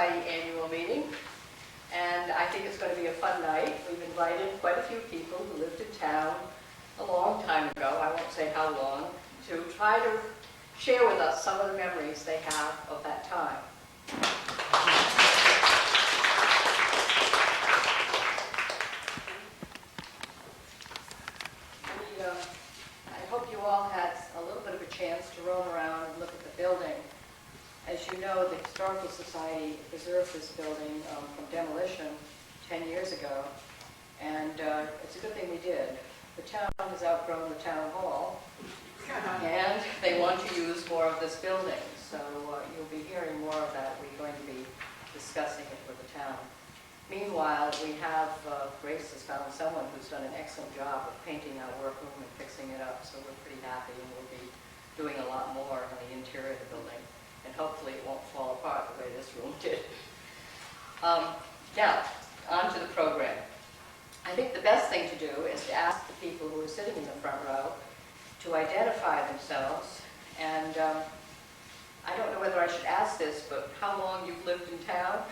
Society annual meeting, and I think it's going to be a fun night. We've invited quite a few people who lived in town a long time ago, I won't say how long, to try to share with us some of the memories they have of that time. I hope you all had a little bit of a chance to roam around and look at the building. As you know, the Historical Society preserved this building from demolition 10 years ago, and it's a good thing we did. The town has outgrown the town hall, and they want to use more of this building, so you'll be hearing more of that. We're going to be discussing it with the town. Meanwhile, we have, Grace has found someone who's done an excellent job of painting our workroom and fixing it up, so we're pretty happy, and we'll be doing a lot more on the interior of the building, and hopefully it won't fall apart the way this room did. Now, on to the program. I think the best thing to do is to ask the people who are sitting in the front row to identify themselves, and I don't know whether I should ask this, but how long you've lived in town?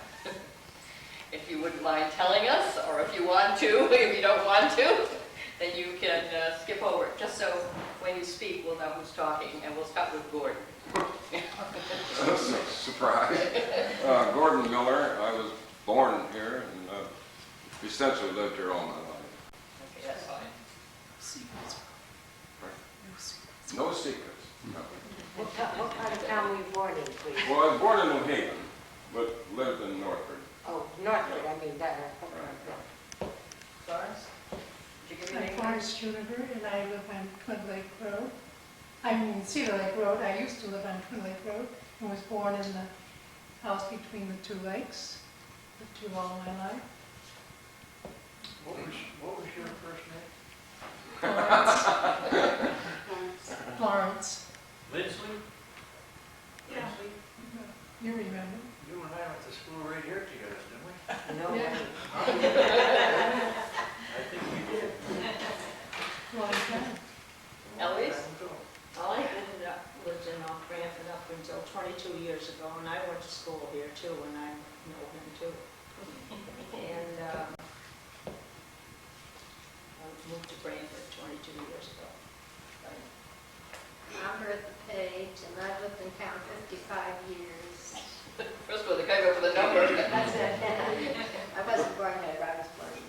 If you wouldn't mind telling us, or if you want to, if you don't want to, then you can skip over it, just so when you speak we'll know who's talking, and we'll start with Gordon. That's a surprise. Gordon Miller. I was born here and essentially lived here all my life. Okay, that's fine. No secrets. No. What part of town were you born in, please? Well, I was born in New Haven, but lived in Northford. Oh, Northford, I mean, that. Florence? Did you give me I'm a name? Florence Juniper, and I live on Twin Lake Road. I mean Cedar Lake Road. I used to live on Twin Lake Road and was born in the house between the two lakes. Lived here all my life. What was your first name? Florence. Florence. Lindsley? Yeah. Lindsley? You remember? You and I went to school right here together, didn't we? No, Yeah. I think we did. Long time. Eloise? I lived in North Branford up until 22 years ago, and I went to school here too, and I know him too. And I moved to Branford 22 years ago. I'm Bertha Page, and I've lived in town 55 years. First of all, they came up with a number. That's it. I wasn't born there, I was born in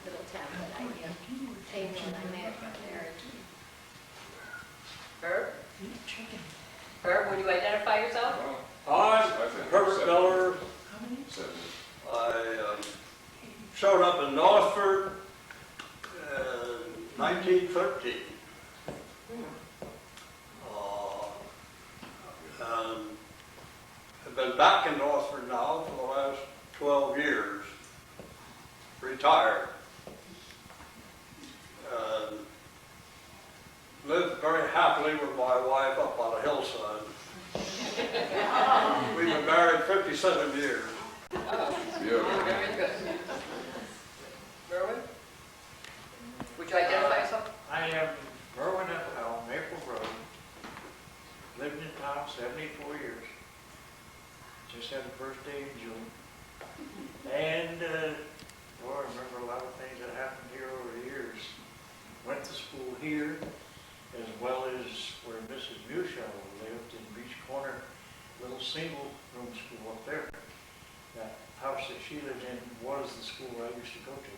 little town, but I came when I got married. Herb? Herb, would you identify yourself? I'm Herbert Miller. How many? 70. I showed up in Northford in 1913. And I've been back in Northford now for the last 12 years, retired. And lived very happily with my wife up on a hillside. We've been married 57 years. Oh, very good. Merwin? Would you identify yourself? I am Merwin Ephelm, Maple Road. Lived in town 74 years. Just had a birthday in June. And, I remember a lot of things that happened here over the years. Went to school here, as well as where Mrs. Mushaw lived in Beach Corner, little single room school up there. That house that she lived in was the school I used to go to.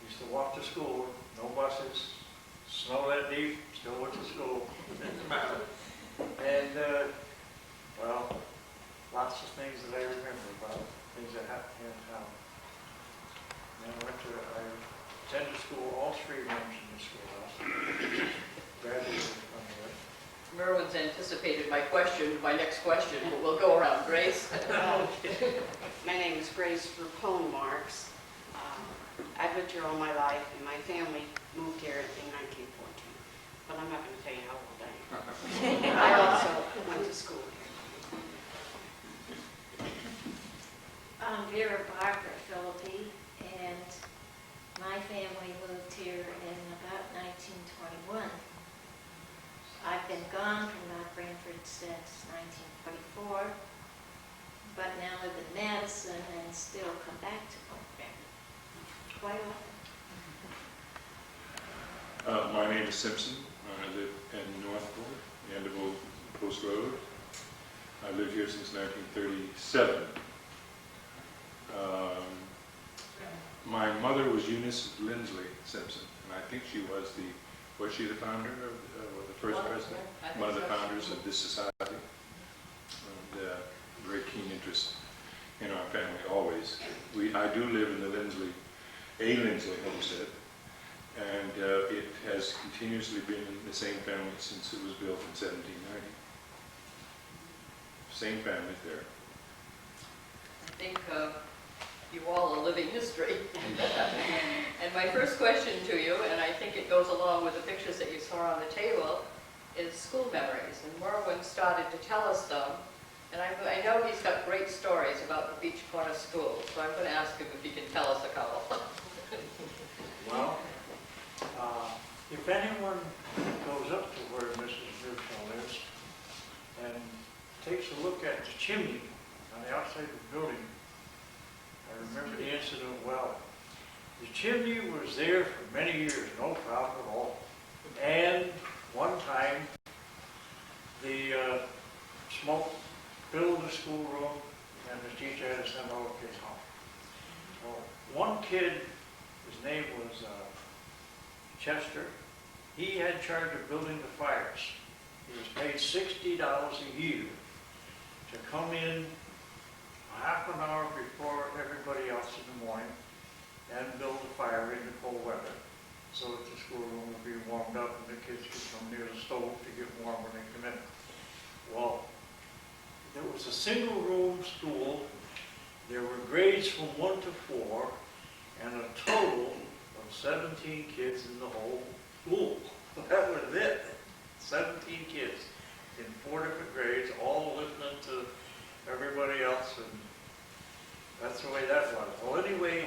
Used to walk to school, no buses, snow that deep, still went to school. Didn't matter. And, well, lots of things that I remember about things that happened here in town. And I attended school, all 3 rooms in the schoolhouse. Graduated from there. Merwin's anticipated my next question, but we'll go around. Grace? My name is Grace Rapone Marks. I've lived here all my life, and my family moved here in 1914. But I'm not going to tell you how old I am. I also went to school here. I'm Vera Barker Philippi, and my family moved here in about 1921. I've been gone from North Branford since 1944, but now live in Madison and still come back to North Branford quite often. My name is Simpson. I live in Northport, the end of Old Post Road. I lived here since 1937. My mother was Eunice Lindsley Simpson, and I think she was she the founder of, or the first president? One of the founders of this society. And very keen interest in our family, always. I do live in the Lindsley homestead, and it has continuously been in the same family since it was built in 1790. Same family there. I think you all are living history. And my first question to you, and I think it goes along with the pictures that you saw on the table, is school memories. And Merwin started to tell us them. And I know he's got great stories about the Beach Corner School, so I'm going to ask him if he can tell us a couple. Well, if anyone goes up to where Mrs. Newton lives and takes a look at the chimney on the outside of the building, I remember the incident well. The chimney was there for many years, no problem at all. And one time, the smoke filled the schoolroom, and the teacher had to send all the kids home. Well, one kid, his name was Chester, he had charge of building the fires. He was paid $60 a year to come in half an hour before everybody else in the morning and build a fire in the cold weather so that the schoolroom would be warmed up and the kids could come near the stove to get warm when they come in. Well, there was a single room school. There were grades from 1 to 4 and a total of 17 kids in the whole school. That was it. 17 kids in 4 different grades, all listening to everybody else, and that's the way that was. Well, anyway,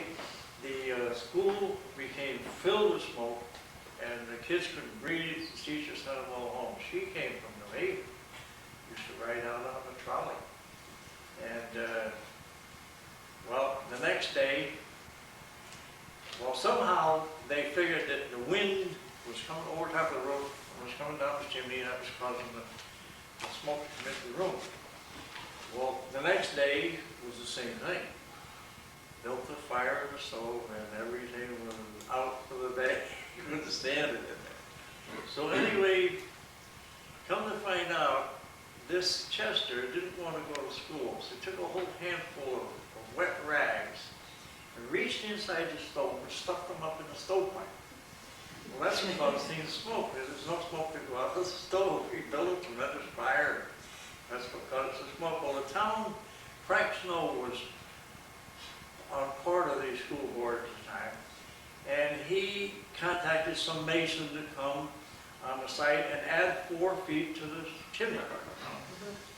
the school became filled with smoke, and the kids couldn't breathe. The teacher sent them all home. She came from the Navy, used to ride out on a trolley. And, well, the next day, well, somehow they figured that the wind was coming over top of the roof, and was coming down the chimney, and that was causing the smoke to come into the room. Well, the next day was the same thing. Built the fire in the stove, and everything was out for the day. You couldn't stand it in there. So anyway, come to find out, this Chester didn't want to go to school, so he took a whole handful of wet rags and reached inside the stove and stuck them up in the stovepipe. Well, that's what caused the smoke. There's no smoke to go out of the stove. He built a tremendous fire. That's what caused the smoke. Well, the town, Frank Snow was on part of the school board at the time, and he contacted some mason to come on the site and add 4 feet to the chimney.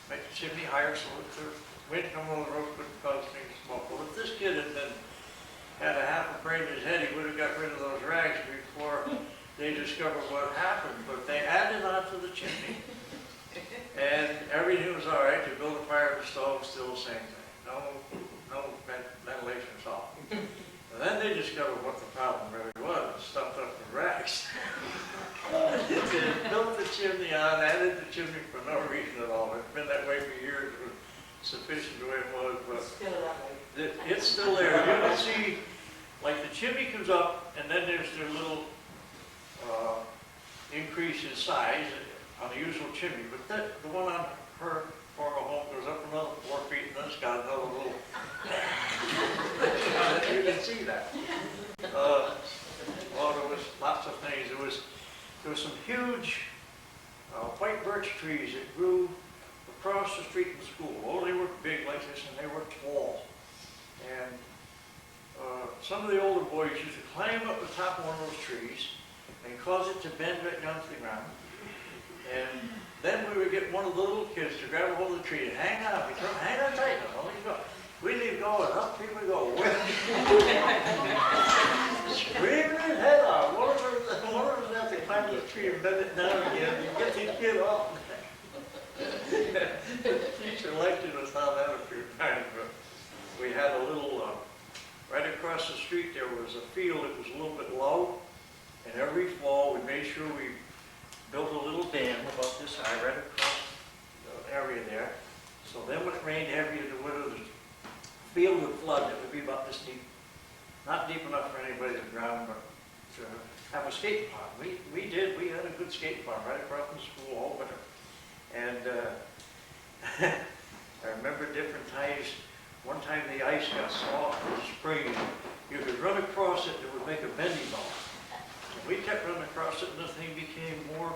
Make the chimney higher so that the wind coming on the roof couldn't cause things to smoke. Well, if this kid had a half a brain in his head, he would have got rid of those rags before they discovered what happened. But they added onto the chimney, and everything was all right. To build a fire in the stove, still the same thing. No ventilation at all. And then they discovered what the problem really was. It stuffed up the rags. They built the chimney on, added the chimney for no reason at all. It's been that way for years. It was sufficient the way it was, but it's still there. You can see, like the chimney comes up, and then there's their little increase in size on the usual chimney. But the one on her former home goes up another 4 feet, and then it's got another little. You can see that. Well, there was lots of things. There was some huge white birch trees that grew across the street from the school. Oh, they were big like this, and they were tall. And some of the older boys used to climb up the top of one of those trees and cause it to bend right down to the ground. And then we would get one of the little kids to grab a hold of the tree and hang on. We told him, hang on tight now, don't let go. We leave going, up people go. Screaming his head off. One of us had to climb the tree and bend it down again and get the kid off. The teacher lectured us on that a few times. was a field that was a little bit low, and every fall we made sure we built a little dam about this high right across the area there. So then when it rained heavy in the winter, the field would flood. It would be about this deep, not deep enough for anybody to drown, but to have a skating park. We had a good skating park right across from the school all winter. And I remember different times. One time the ice got soft in the spring. You could run across it, it would make a bendy ball. And we kept running across it, and the thing became more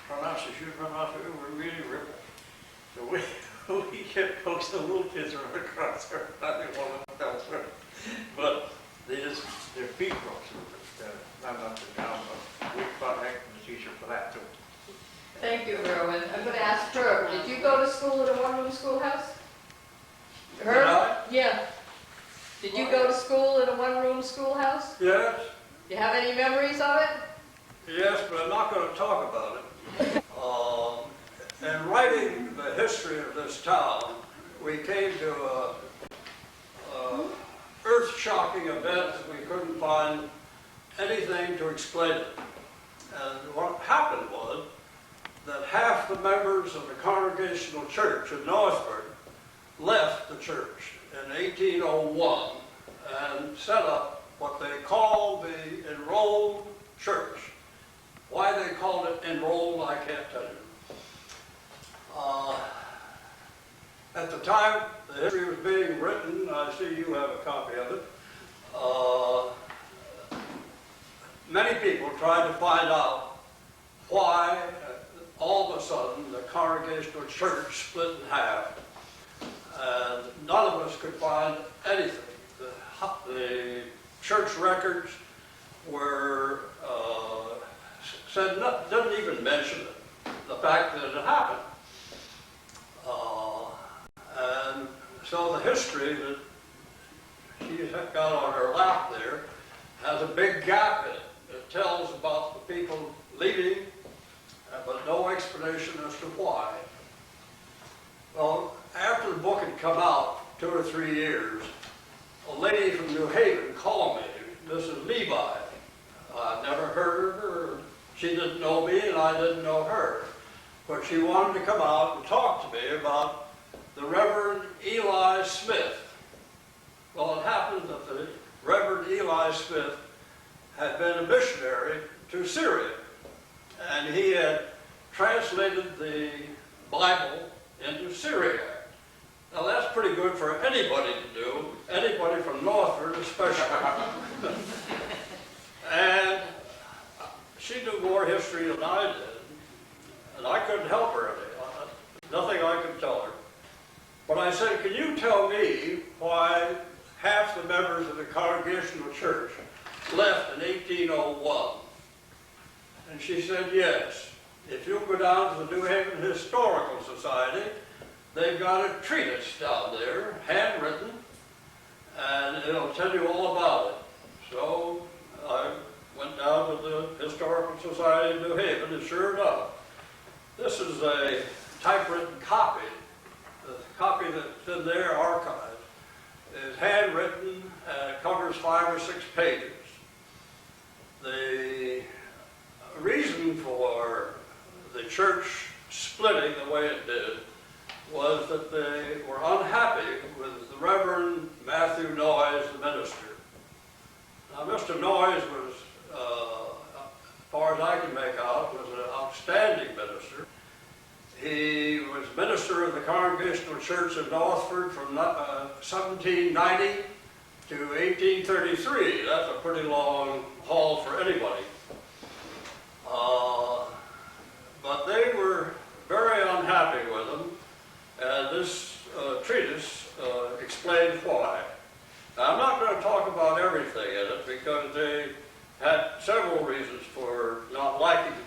pronounced. As you'd run off it, it would really ripple. So we kept coaxing the little kids running across there. I didn't want to fell through. But their feet broke through it. Not up and down, but we fought heck from the teacher for that too. Thank you, Erwin. I'm going to ask Herb, did you go to school at a one-room schoolhouse? Herb? Yeah. Did you go to school in a one-room schoolhouse? Yes, Do you have any memories of it? yes, but I'm not going to talk about it. In writing the history of this town, we came to a earth-shocking event that we couldn't find anything to explain it. And what happened was that half the members of the Congregational Church in Northford left the church in 1801 and set up what they called the Enrolled Church. Why they called it enrolled, I can't tell you. At the time the history was being written, I see you have a copy of it, many people tried to find out why all of a sudden the Congregational Church split in half, and none of us could find anything. The church records were didn't even mention it, the fact that it happened. And so the history that she's got on her lap there has a big gap in it. It tells about the people leaving, but no explanation as to why. Well, after the book had come out, 2 or 3 years, a lady from New Haven called me, Mrs. Levi. I'd never heard of her. She didn't know me and I didn't know her. But she wanted to come out and talk to me about the Reverend Eli Smith. Well, it happened that the Reverend Eli Smith had been a missionary to Syria, and he had translated the Bible into Syriac. Now that's pretty good for anybody to do, anybody from Northford especially. And she knew more history than I did, and I couldn't help her any. Nothing I could tell her. But I said, can you tell me why half the members of the Congregational Church left in 1801? And she said, yes. If you go down to the New Haven Historical Society, they've got a treatise down there, handwritten, and it'll tell you all about it. So I went down to the Historical Society in New Haven, and sure enough, this is a typewritten copy. The copy that's in their archive is handwritten and it covers 5 or 6 pages. The reason for the church splitting the way it did was that they were unhappy with the Reverend Matthew Noyes, the minister. Now, Mr. Noyes was, as far as I can make out, was an outstanding minister. He was minister of the Congregational Church in Northford from 1790 to 1833. That's a pretty long haul for anybody. But they were very unhappy with him, and this treatise explained why. Now, I'm not going to talk about everything in it because they had several reasons for not liking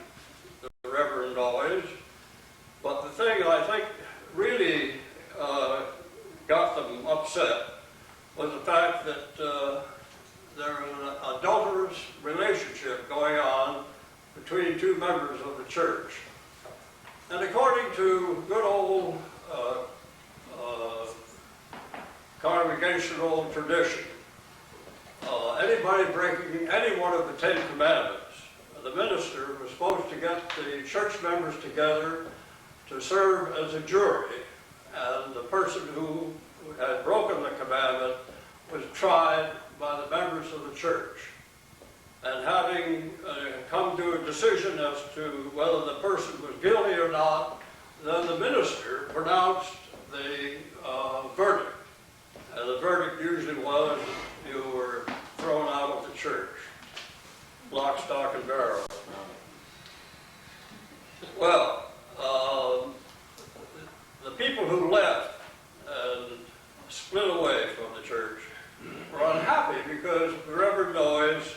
the Reverend Noyes. But the thing I think really got them upset was the fact that there was an adulterous relationship going on between 2 members of the church. And according to good old congregational tradition, anybody breaking any one of the 10 Commandments, the minister was supposed to get the church members together to serve as a jury, and the person who had broken the commandment was tried by the members of the church. And having come to a decision as to whether the person was guilty or not, then the minister pronounced the verdict. And the verdict usually was that you were thrown out of the church, lock, stock, and barrel. Well, the people who left and split away from the church were unhappy because Reverend Noyes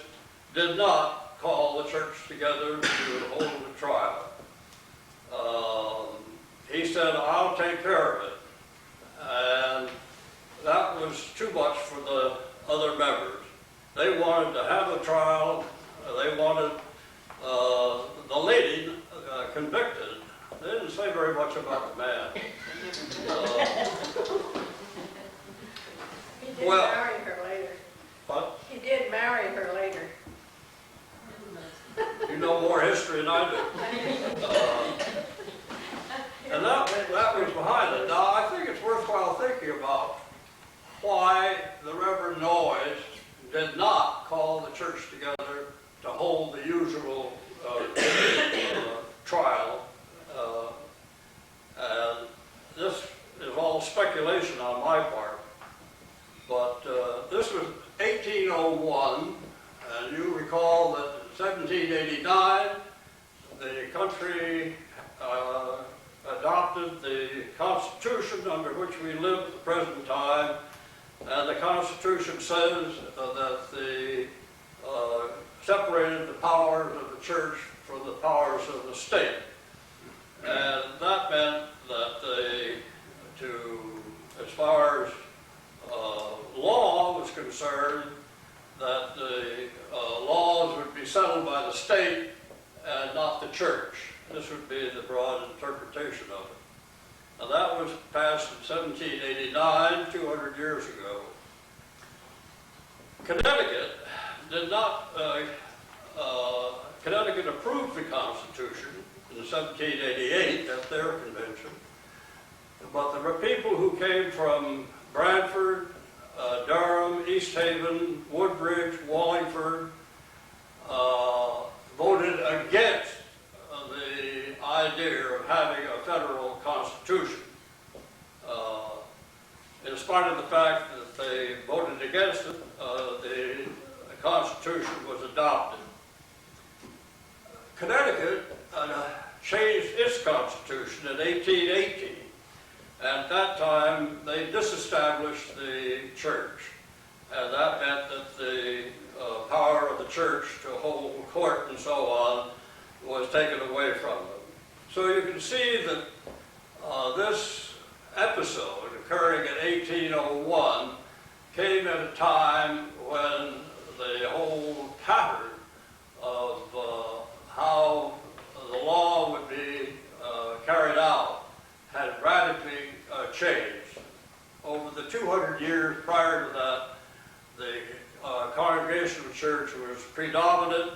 did not call the church together to hold a trial. He said, "I'll take care of it." And that was too much for the other members. They wanted to have a trial. They wanted the lady convicted. They didn't say very much about the man. He did Well- marry her later. But He did marry her later. you know more history than I do. And that was behind it. Now, I think it's worthwhile thinking about why the Reverend Noyes did not call the church together to hold the usual trial. And this is all speculation on my part. But this was 1801, and you recall that in 1789, the country adopted the Constitution under which we live at the present time, and the Constitution says that the separated the powers of the church from the powers of the state. And that meant that as far as law was concerned, that the laws would be settled by the state and not the church. This would be the broad interpretation of it. Now that was passed in 1789, 200 years ago. Connecticut did not, Connecticut approved the Constitution in 1788 at their convention, but there were people who came from Branford, Durham, East Haven, Woodbridge, Wallingford, voted against the idea of having a federal constitution. In spite of the fact that they voted against it, the Constitution was adopted. Connecticut changed its constitution in 1818. At that time, they disestablished the church, and that meant that the power of the church to hold court and so on was taken away from them. So you can see that this episode occurring in 1801 came at a time when the whole pattern of how the law would be carried out had radically changed. Over the 200 years prior to that, the Congregational Church was predominant,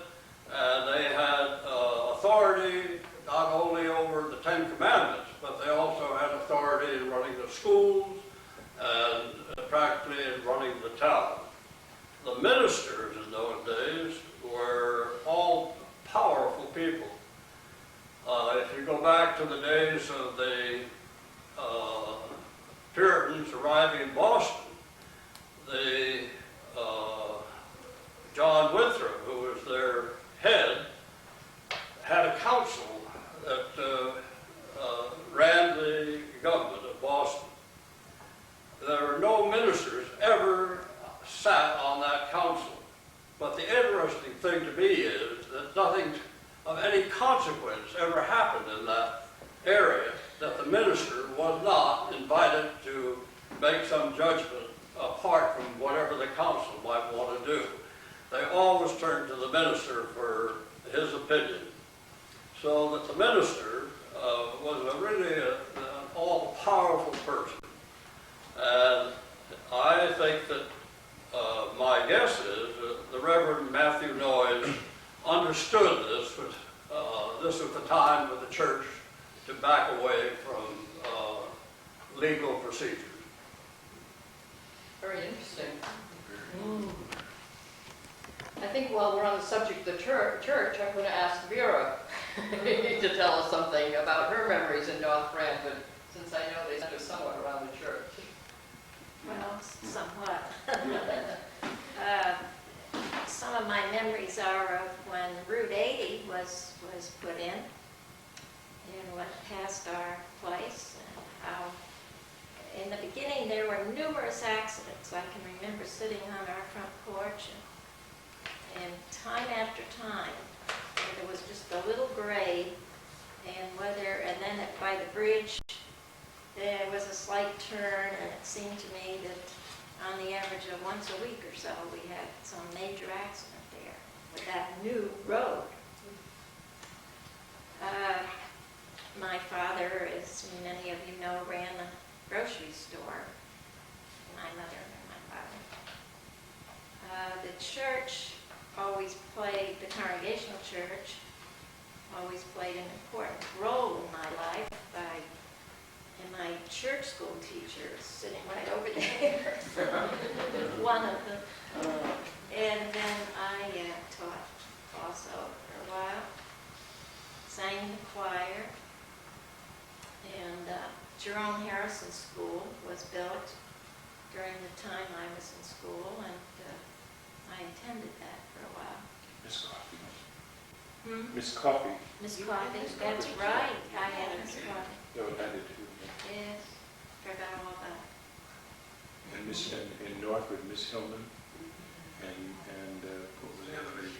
and they had authority not only over the 10 Commandments, but they also had authority in running the schools and practically in running the town. The ministers in those days were all powerful people. If you go back to the days of the Puritans arriving in Boston, John Winthrop, who was their head, had a council that ran the government of Boston. There were no ministers ever sat on that council. But the interesting thing to me is that nothing of any consequence ever happened in that area, that the minister was not invited to make some judgment apart from whatever the council might want to do. They always turned to the minister for his opinion. So that the minister was really an all-powerful person. And I think that my guess is back away from legal procedures. Very interesting. I think while we're on the subject of the church, I'm going to ask Vera to tell us something about her memories in North Branford, since I know they center somewhat around the church. Well, somewhat. Some of my memories are of when Route 80 was put in and went past our place, and how in the beginning there were numerous accidents. I can remember sitting on our front porch and time after time, there was just a little grade, and then by the bridge there was a slight turn, and it seemed to me that on the average of once a week or so, we had some major accident there with that new road. My father, as many of you know, ran a grocery store. My mother and my father. The church always played, the Congregational Church always played an important role in my life. And my church school teacher is sitting right over there, one of them. And then I taught also for a while, sang in the choir, and Jerome Harrison School was built during the time I was in school, and I attended that for a while. Miss Coffee. Hmm? Miss Coffee. Miss Coffee, that's right, I had Miss Coffee. No, I did too. Yes, forgot all about it. And Miss in Northwood, Miss Hillman, and what was the other lady?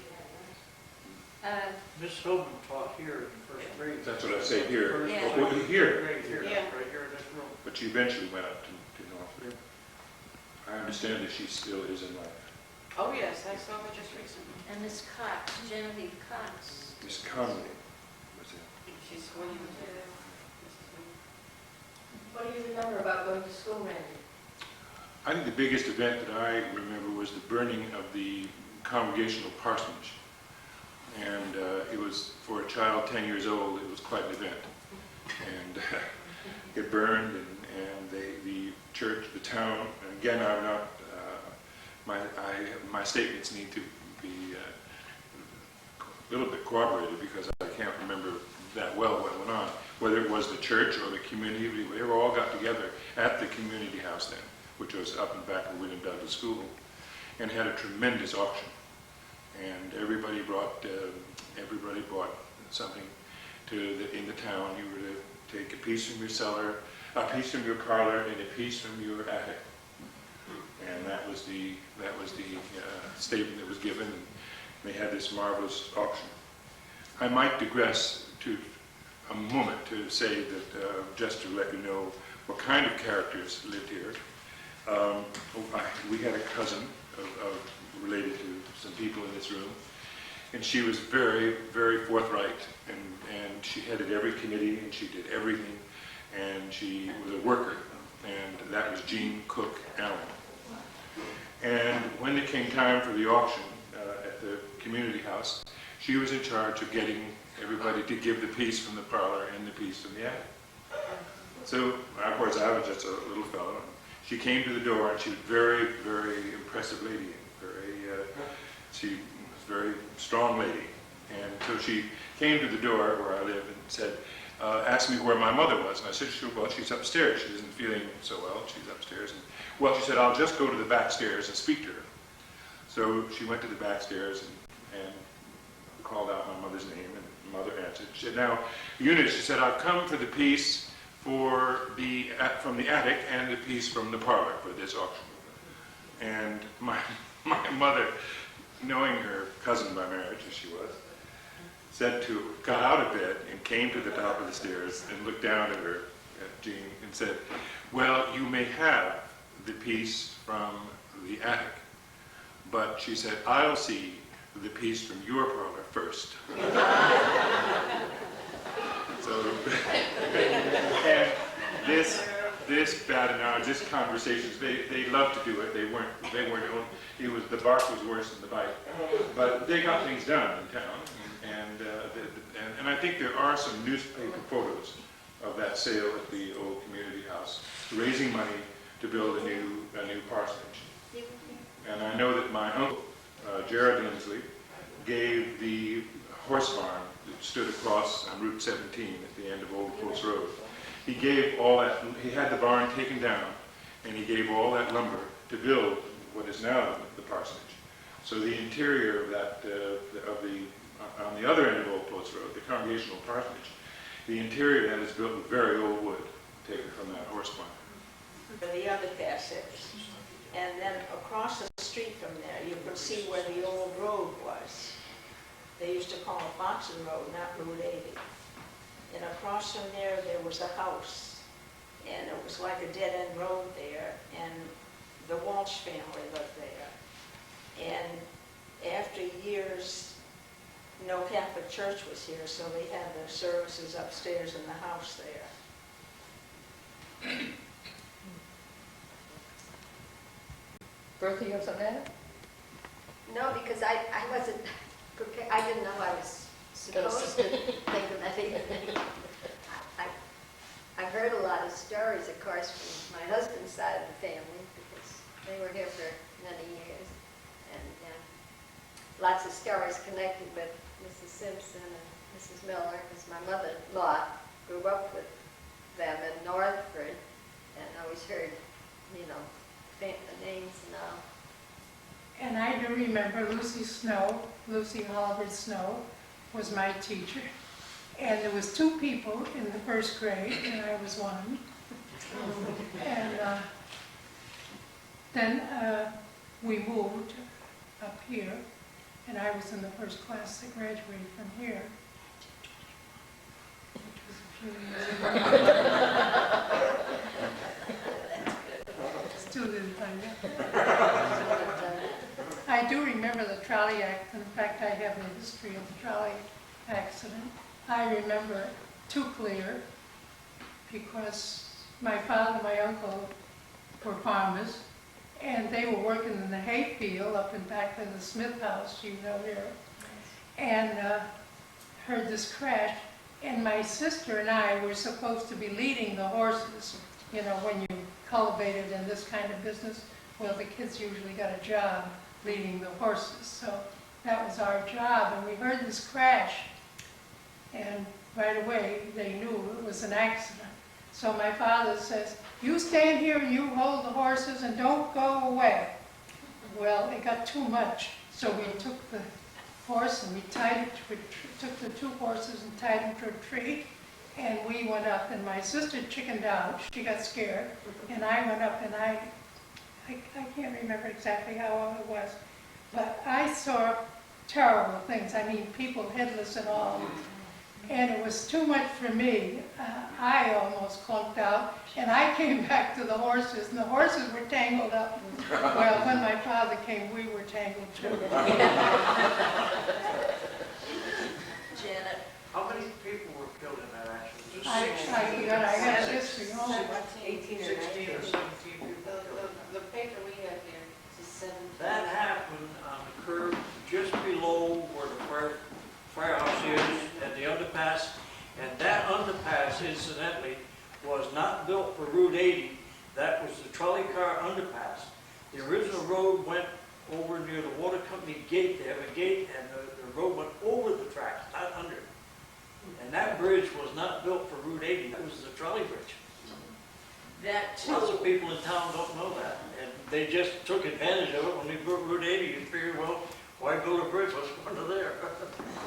Miss Hillman taught here in the first grade. That's what I say here. First Yeah. Oh, here. grade here, Yeah. right here in this room. But she eventually went up to Northwood. I understand that she still is in life. Oh, yes, I saw her just recently. And Miss Cox, Genevieve Cox. Miss Conley was it? She's going to What do you remember about going to school, Randy? I think the biggest event that I remember was the burning of the congregational parsonage. And it was, for a child 10 years old, it was quite an event. And it burned, and the church, the town, and again, I'm not, my statements need to be a little bit corroborated because I can't remember that well what went on. Whether it was the church or the community, we all got together at the community house then, which was up in back of William Douglas School, and had a tremendous auction. And everybody brought something in the town. You were to take a piece from your cellar, a piece from your parlor, and a piece from your attic. And that was the statement that was given. And they had this marvelous auction. I might digress to a moment to say that, just to let you know what kind of characters lived here. We had a cousin related to some people in this room, and she was very, very forthright, and she headed every committee, and she did everything, and she was a worker, and that was Jean Cook Allen. And when it came time for the auction at the community house, she was in charge of getting everybody to give the piece from the parlor and the piece from the attic. So, of course, I was just a little fellow. She came to the door, and she was very, very impressive lady, and she was a very strong lady. And so she came to the door where I live and said, asked me where my mother was. And I said, well, she's upstairs. She isn't feeling so well. She's upstairs. And, well, she said, I'll just go to the back stairs and speak to her. So she went to the back stairs and called out my mother's name, and mother answered. She said, now, Eunice, she said, I've come for the piece from the attic and the piece from the parlor for this auction. And my mother, knowing her cousin by marriage as she was, got out of bed and came to the top of the stairs and looked down at her, at Jean, and said, well, you may have the piece from the attic, but she said, I'll see the piece from your parlor first. So, and this badinage, this conversations, they love to do it. They weren't. It was the bark was worse than the bite, but they got things done in town. And I think there are some newspaper photos that sale at the old community house, raising money to build a new parsonage. And I know that my uncle, Jared Lindsley, gave the horse barn that stood across on Route 17 at the end of Old Post Road. He gave all that, he had the barn taken down, and he gave all that lumber to build what is now the parsonage. So the interior of that, on the other end of Old Post Road, the congregational parsonage, the interior of that is built with very old wood, taken from that horse barn. The underpass is. And then across the street from there, you could see where the old road was. They used to call it Boxing Road, not Route 80. And across from there, there was a house. And it was like a dead-end road there. And the Walsh family lived there. And after years, no Catholic church was here, so they had their services upstairs in the house there. Bertha, you have something to add? No, because I wasn't prepared, I didn't know I was supposed to think of anything. I've heard a lot of stories, of course, from my husband's side of the family, because they were here for many years. And lots of stories connected with Mrs. Simpson and Mrs. Miller, because my mother-in-law grew up with them in Northford, and always heard, you know, the names and all. And I do remember Lucy Oliver Snow was my teacher. And there was 2 people in the first grade, and I was one. And then we moved up here, and I was in the first class that graduated from here, which was a few years ago. Still didn't find it. I do remember the trolley accident. In fact, I have the history of the trolley accident. I remember it too clear because my father and my uncle were farmers, and they were working in the hay field up in back in the Smith house, you know, here, and heard this crash. And my sister and I were supposed to be leading the horses. You know, when you cultivated in this kind of business, well, the kids usually got a job leading the horses. So that was our job, and we heard this crash. And right away, they knew it was an accident. So my father says, you stand here and you hold the horses and don't go away. Well, it got too much. So we took the horse and we tied it took the 2 horses and tied them to a tree. And we went up, and my sister chickened out. She got scared. And I went up, and I can't remember exactly how long it was. But I saw terrible things. I mean, people headless and all. And it was too much for me. I almost clunked out, and I came back to the horses, and the horses were tangled up. Well, when my father came, we were tangled too. Janet, How many people were killed in that accident? Just I got history. Oh, 18 or 16 19. or 17 people. The paper we have here is 17. That happened on the curve just below where the firehouse is at the underpass. And that underpass, incidentally, was not built for Route 80. That was the trolley car underpass. The original road went over near the water company gate. They have a gate, and the road went over the tracks, not under. And that bridge was not built for Route 80. That was the trolley bridge. that Lots too, of people in town don't know that. And they just took advantage of it when they built Route 80. You figure, well, why build a bridge? Let's go under there.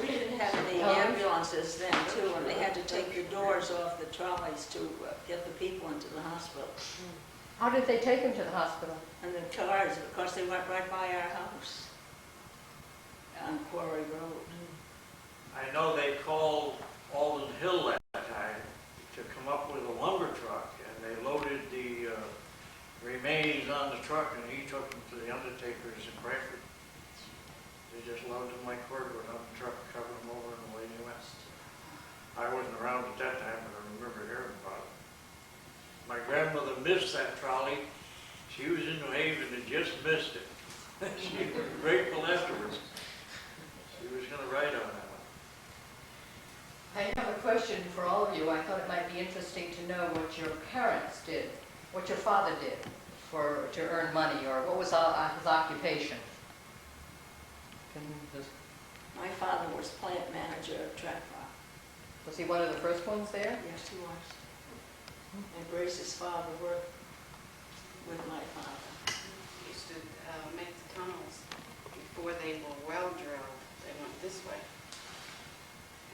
we didn't have the ambulances then too, and they had to take the doors off the trolleys to get the people into the hospital. How did they take him to the hospital? And the cars, of course, they went right by our house on Quarry Road. I know they called Alden Hill that time to come up with a lumber truck, and they loaded the remains on the truck, and he took them to the undertakers in Branford. They just loaded them like cordwood on the truck, covered them over, and away they went. I wasn't around at that time, but I remember hearing about it. My grandmother missed that trolley. She was in New Haven and just missed it. She was grateful afterwards. She was going to ride on that one. I have a question for all of you. I thought it might be interesting to know what your parents did, what your father did to earn money, or what was his occupation. Can you just, My father was plant manager at Track Rock. was he one of the first ones there? Yes, he was. And Grace's father worked with my father. He used to make the tunnels before they were well drilled. They went this way.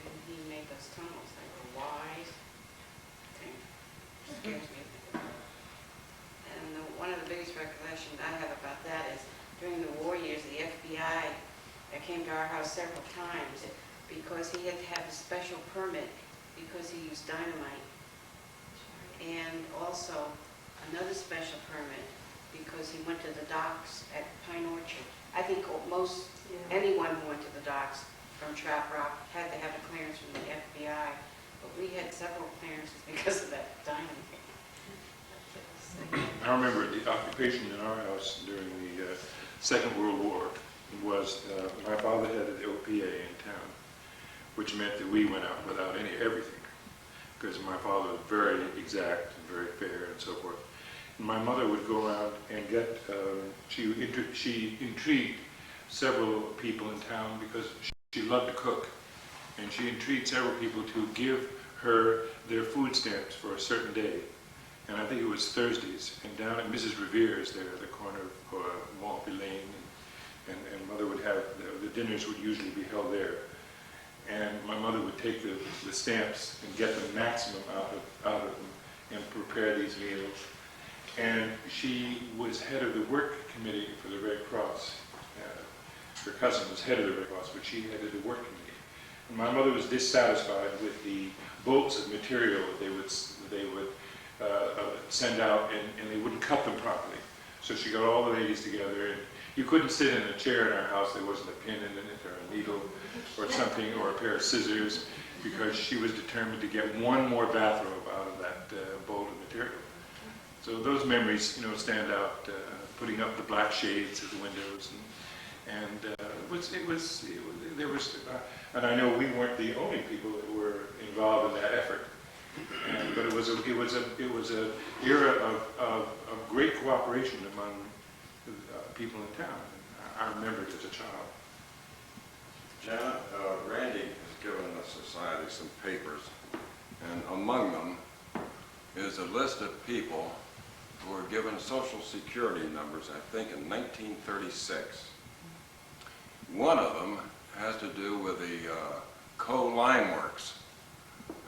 And he made those tunnels. They were wide. It scares me. And one of the biggest recollections I have about that is during the war years, the FBI came to our house several times because he had to have a special permit because he used dynamite. And also another special permit because he went to the docks at Pine Orchard. I think anyone who went to the docks from Trap Rock had to have a clearance from the FBI, but we had several clearances because of that dynamite. I remember the occupation in our house during the Second World War was my father had an OPA in town, which meant that we went out without everything, because my father was very exact and very fair and so forth. And my mother would go around and get, she intrigued several people in town because she loved to cook, and she intrigued several people to give her their food stamps for a certain day. And I think it was Thursdays, and down at Mrs. Revere's there at the corner of Maltby Lane, and Mother would have, the dinners would usually be held there. And my mother would take the stamps and get the maximum out of them and prepare these meals. And she was head of the work committee for the Red Cross. Her cousin was head of the Red Cross, but she headed the work committee. And my mother was dissatisfied with the bolts of material that they would send out, and they wouldn't cut them properly. So she got all the ladies together, and you couldn't sit in a chair in our house. There wasn't a pin in it, or a needle, or something, or a pair of scissors, because she was determined to get one more bathrobe out of that bolt of material. So those memories, stand out. Putting up the black shades at the windows, and I know we weren't the only people that were involved in that effort. But it was a era of great cooperation among people in town. I remember it as a child. Janet, Randy has given the society some papers, and among them is a list of people who were given Social Security numbers, I think, in 1936. One of them has to do with the Co-Lime Works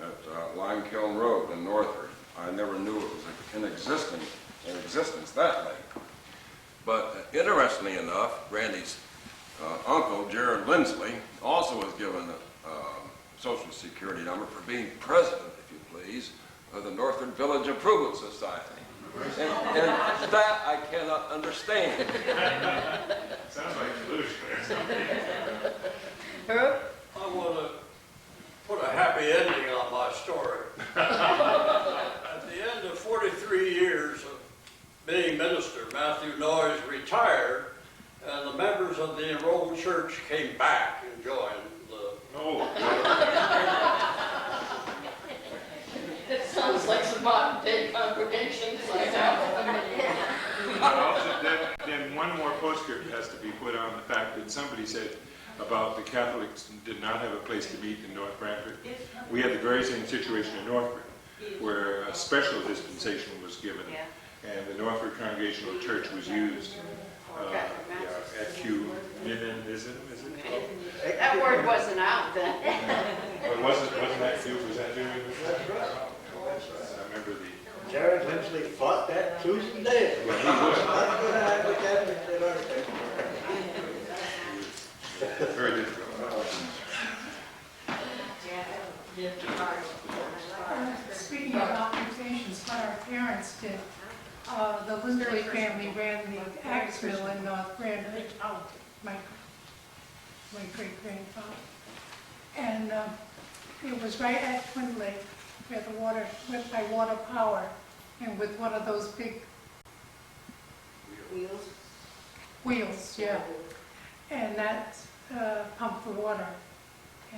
at Lime Kiln Road in Northford. I never knew it was in existence that late. But interestingly enough, Randy's uncle, Jared Lindsley, also was given a Social Security number for being president, if you please, of the Northford Village Improvement Society. And that I cannot understand. Sounds like collusion. Herb? I want to put a happy ending on my story. At the end of 43 years of being minister, Matthew Noyes retired, and the members of the enrolled church came back and joined the... No. It sounds like some modern day congregations like that. Then one more postscript has to be put on the fact that somebody said about the Catholics did not have a place to meet in North Branford. We had the very same situation in Northford, where a special dispensation was given, and the Northford Congregational Church was used. Ecumenism, is it? That word wasn't out then. But wasn't that was that during the I remember the... Jared Lindsley fought that tooth and nail. Well, he was. Not going to have the Catholics that are there. Very difficult. Speaking of occupations, what our parents did, the Lindley family ran the axe mill in North Branford, my great-grandfather. And it was right at Twin Lake, where the water went by water power, and with one of those big wheels, yeah. And that pumped the water.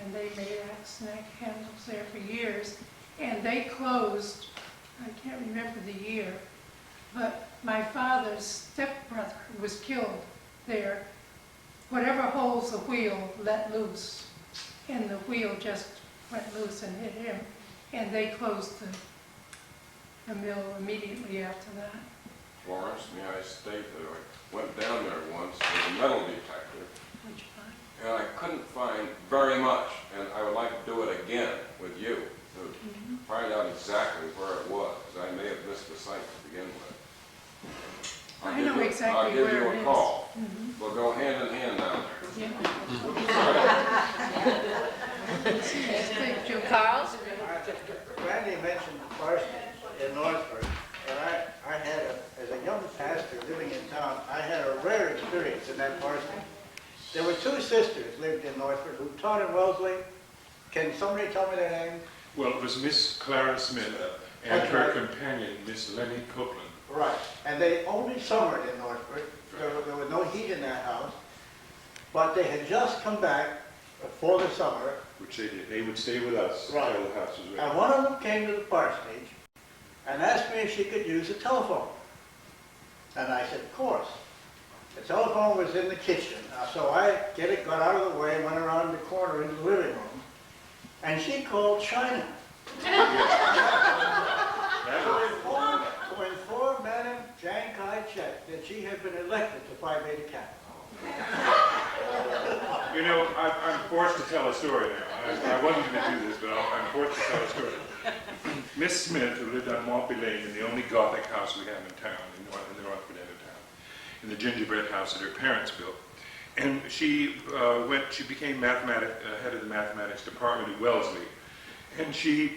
and they made snack handles there for years. And they closed, I can't remember the year, but my father's stepbrother was killed there. Whatever holds the wheel let loose, and the wheel just went loose and hit him, and they closed the mill immediately after that. Florence, may I state that I went down there once with a metal detector, Which one? and I couldn't find very much, and I would like to do it again with you to find out exactly where it was, because I may have missed the site to begin with. I know exactly I'll where give you it a is. call. We'll go hand in hand down there. Yeah. Carl? Randy mentioned the parsonage in Northford, and I had, as a young pastor living in town, I had a rare experience in that parsonage. There were two sisters lived in Northford who taught in Wellesley. Can somebody tell me their names? Well, it was Miss Clara Smith and That's her right. companion, Miss Lenny Copeland. Right. And they only summered in Northford. There was no heat in that house. But they had just come back for the summer. Which they did. They would stay with us Right. until the house was ready. And one of them came to the parsonage and asked me if she could use the telephone. And I said, of course. The telephone was in the kitchen. So I got out of the way, went around the corner into the living room, and she called China. To inform Madam Chiang Kai-shek that she had been elected to Phi Beta Kappa. You know, I'm forced to tell a story now. I wasn't going to do this, but I'm forced to tell a story. Miss Smith, who lived on Maltby Lane in the only Gothic house we have in town, in the Northford end of town, in the gingerbread house that her parents built. And she became head of the mathematics department at Wellesley. And she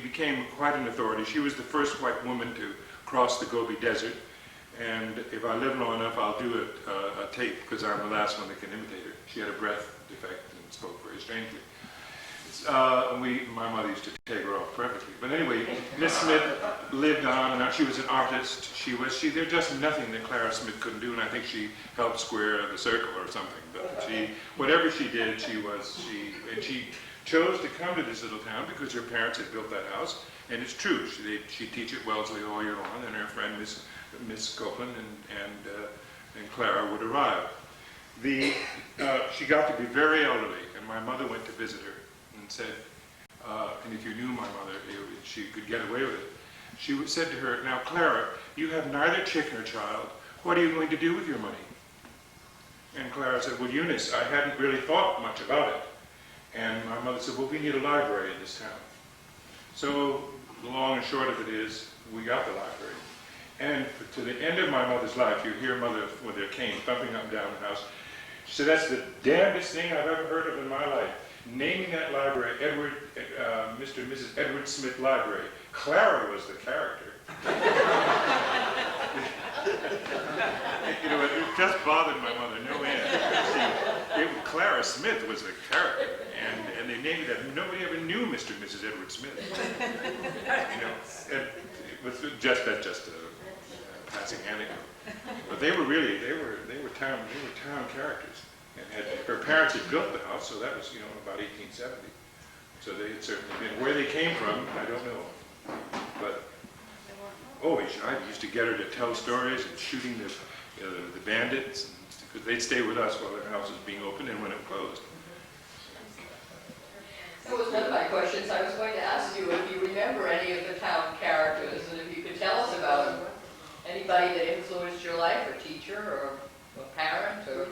became quite an authority. She was the first white woman to cross the Gobi Desert. And if I live long enough, I'll do a tape, because I'm the last one that can imitate her. She had a breath defect and spoke very strangely. My mother used to take her off perfectly. But anyway, Miss Smith lived on, and she was an artist. There's just nothing that Clara Smith couldn't do, and I think she helped square the circle or something. But whatever she did, she chose to come to this little town because her parents had built that house. And it's true, she'd teach at Wellesley all year long, and her friend Miss Copeland and Clara would arrive. She got to be very elderly, and my mother went to visit her and said, and if you knew my mother, she could get away with it. She said to her, "Now, Clara, you have neither chick nor child. What are you going to do with your money?" And Clara said, "Well, Eunice, I hadn't really thought much about it." And my mother said, "Well, we need a library in this town." So the long and short of it is, we got the library. And to the end of my mother's life, you hear mother with her cane thumping up and down the house. She said, "That's the damnedest thing I've ever heard of in my life." Naming that library Mr. and Mrs. Edward Smith Library. Clara was the character. You know, it just bothered my mother no end. Clara Smith was the character, and they named it. Nobody ever knew Mr. and Mrs. Edward Smith. You know, that's just a passing anecdote. But they were town characters. And her parents had built the house, so that was about 1870. So they had certainly been. Where they came from, I don't know. But I used to get her to tell stories and shooting the bandits, because they'd stay with us while their house was being opened and when it closed. That was one of my questions. I was going to ask you if you remember any of the town characters, and if you could tell us about them. Anybody that influenced your life, a teacher or a parent? Or...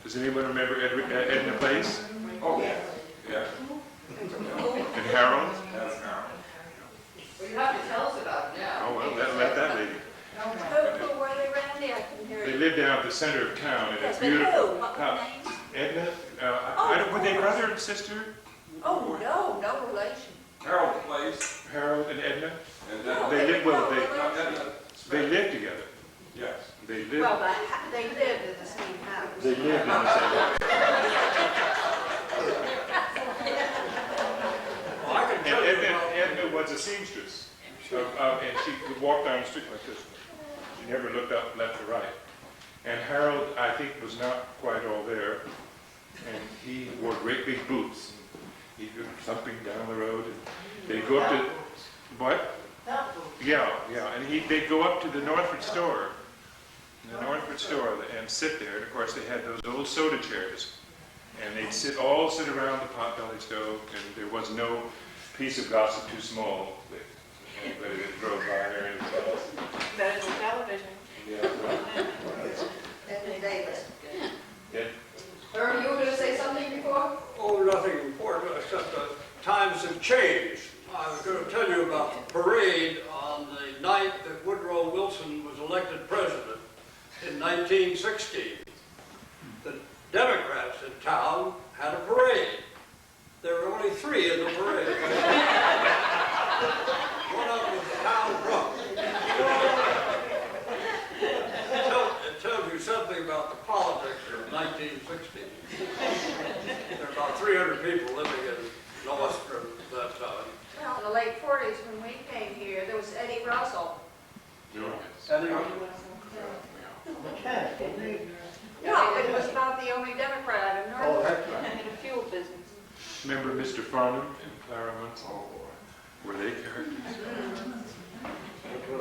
Does anyone remember Edna Place? Oh, yeah. Yeah. And Harold? Well, you have to tell us about it now. Oh, well, let that lady. Who were they, Randy? I couldn't hear They you. lived down at the center of town in a Yes, but beautiful who? What house. names? Edna? Were they brother and sister? Oh, no relation. Harold Place. Harold and Edna? And No. They lived, well, No, they lived together. Yes. They lived. Well, they lived in the same house. They lived in the same house. Well, I can And tell you about Edna was a seamstress. And she would walk down the street like this. She never looked up left or right. And Harold, I think, was not quite all there. and he wore great big boots. He'd go thumping down the road, and they'd go up to, what? Yeah, and they'd go up to the Northford store, and sit there. And of course, they had those old soda chairs, and they'd all sit around the pot-bellied stove, and there was no piece of gossip too small that anybody that drove by or anything else. Better than television. Yeah. And Davis. Yeah. Irving, you were going to say something before? Oh, nothing important, except that times have changed. I was going to tell you about the parade on the night that Woodrow Wilson was elected president in 1960. The Democrats in town had a parade. There were only 3 in the parade. One of them was the town drunk. It tells you something about the politics of 1960. There were about 300 people living in Northford at that time. Well, in the late 40s, when we came here, there was Eddie Russell. No, it was about the only Democrat in North in the fuel business. Remember Mr. Farnham and Clara Munson? Were they characters?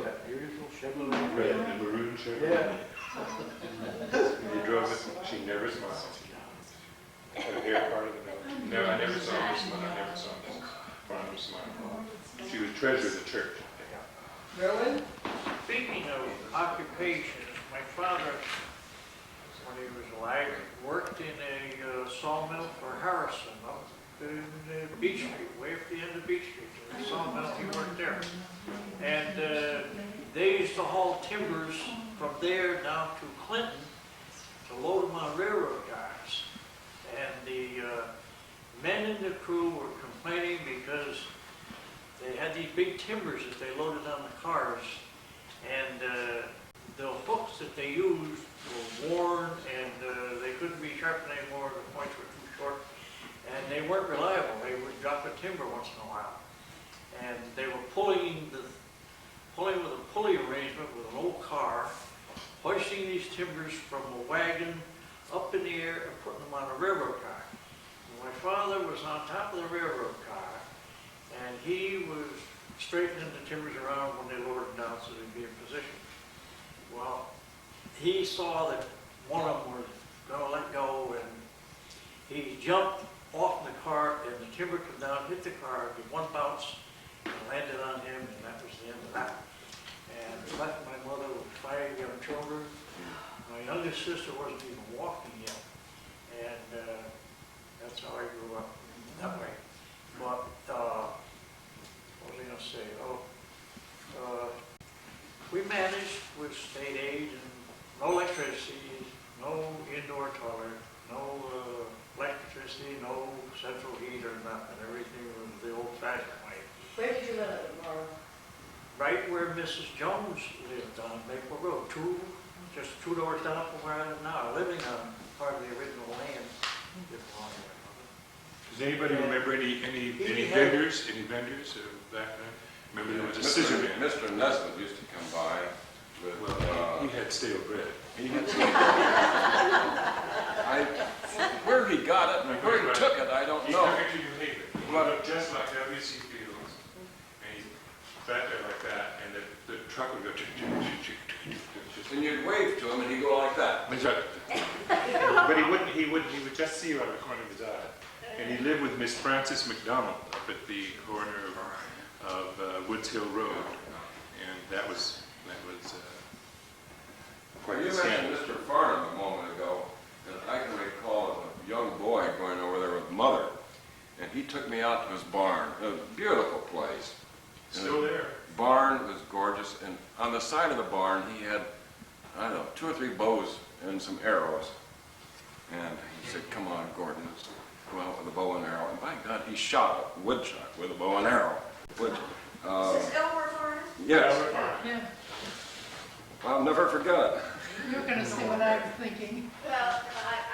That beautiful Chevrolet. Red and maroon Chevrolet. When he drove it, she never smiled. Her hair part of the nose. No, I never saw her smile. I never saw Mrs. Farnham smile. She was treasure of the church. Merlin? Speaking of occupations, my father, when he was alive, worked in a sawmill for Harrison up in Beach Street, way up the end of Beach Street. There was a sawmill, he worked there. And they used to haul timbers from there down to Clinton to load them on railroad cars. And the men in the crew were complaining because they had these big timbers that they loaded on the cars, and the hooks that they used were worn, and they couldn't be sharpened anymore. The points were too short, and they weren't reliable. They would drop a timber once in a while, and they were pulling with a pulley arrangement with an old car, hoisting these timbers from a wagon up in the air and putting them on a railroad car. And my father was on top of the railroad car, and he was straightening the timbers around when they lowered them down so they'd be in position. Well, he saw that one of them was going to let go, and he jumped off the car, and the timber came down, hit the car, did one bounce, and landed on him, and that was the end of that. And left my mother with 5 young children. My youngest sister wasn't even walking yet, and that's how I grew up that way. But what was I going to say? We managed with state aid and no electricity, no indoor toilet, no electricity, no central heat or nothing. Everything was the old-fashioned way. Where did you live at, Laura? Right where Mrs. Jones lived on Maple Road, just 2 doors down from where I live now, living on part of the original land. Does anybody remember any vendors back then? Remember there was a scissor man. Mr. Nesbitt used to come by with, Well, he had stale bread. he had some, where he got it and where he took it, I don't He know. took it to New Haven. He looked just like W.C. Fields. And he sat there like that, and the truck would go And you'd wave to him and he'd go like that. But he would just see you out of the corner of his eye. And he lived with Miss Frances McDonald up at the corner of Woods Hill Road. And that was quite You a mentioned scandal. Mr. Farnham a moment ago, and I can recall as a young boy going over there with Mother, and he took me out to his barn. A beautiful place. And Still the there. barn was gorgeous, and on the side of the barn he had, I don't know, 2 or 3 bows and some arrows. And he said, "Come on, Gordon, let's go out with a bow and arrow." And by God, he shot a woodchuck with a bow and arrow. Is this Elmer Farnham? Yes, Yeah, I'll never forget it. you're gonna see what I'm thinking. Well,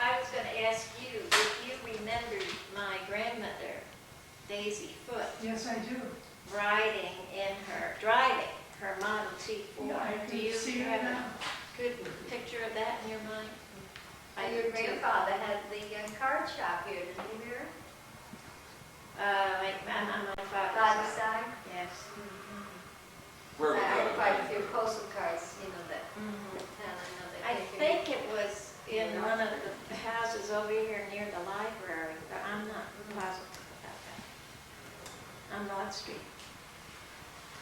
I was going to ask you if you remembered my grandmother, Daisy Foote, Yes, I do. driving her Model T Ford. Yeah, I Do can you see have it a now. good picture of that in your mind? And your grandfather had the car shop here, didn't you, Mary? My father's Father's side. side? Yes. Where I would have that quite a have few postal cards, you know, that, Mhm. and I know they I take your- think it was in one of the houses over here near the library, but I'm not positive about that. On North Street.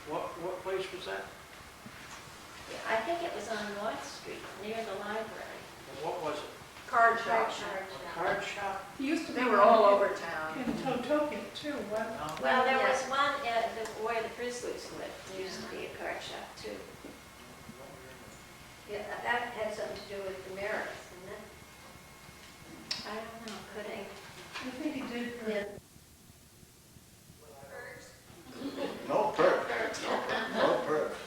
What place was that? Yeah, I think it was on North Street, near the library. And what was it? Card Card shop. shop. A card shop? It used to be. They were all over town. In Totoket too, wasn't it? No? Well, there Yeah. was one at where the Grizzlies lived, there used to be a card shop too. Yeah, that had something to do with the Marys, didn't it? I don't know, could I? I think he did. Yeah. No perks, no perks.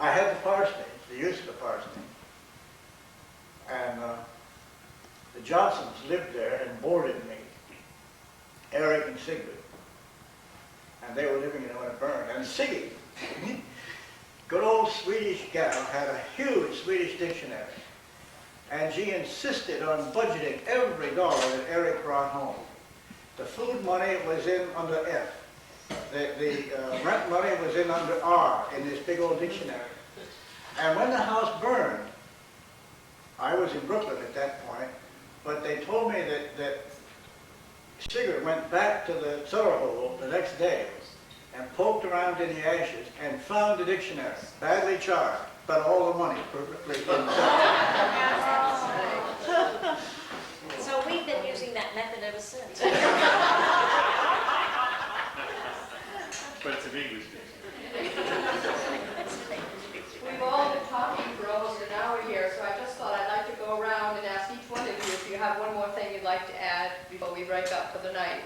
I had the parsonage, the use of the parsonage. And the Johnsons lived there and boarded me, Eric and Sigrid. And they were living in when it burned. And Siggy, good old Swedish gal, had a huge Swedish dictionary. And she insisted on budgeting every dollar that Eric brought home. The food money was in under F. The rent money was in under R in this big old dictionary. And when the house burned, I was in Brooklyn at that point, but they told me that Sigurd went back to the cellar hole the next day and poked around in the ashes and found the dictionary, badly charred, but all the money perfectly intact. So we've been using that method ever since. But it's an English We've all been talking for almost an hour here, so I just thought I'd like to go around and ask each one of you if you have one more thing you'd like to add before we break up for the night.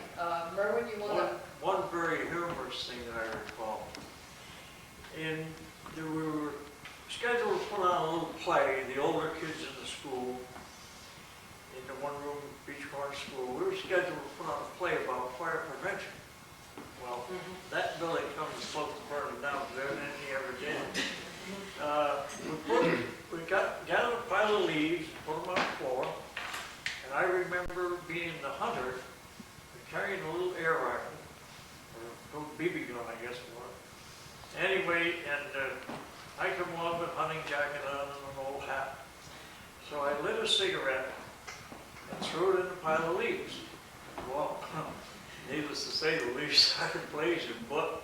Merwin, you want to? One very humorous thing I recall. We were scheduled to put on a little play, the older kids in the school, in the one-room beachfront school. We were scheduled to put on a play about fire prevention. Well, that building comes close to burning down there than he ever did. We got a pile of leaves, put them on the floor, and I remember being the hunter, carrying a little air rifle, or a little BB gun, I guess it was. Anyway, and I come along with hunting jacket on and an old hat. So I lit a cigarette and threw it in a pile of leaves. Well, needless to say, the leaves started blazing, but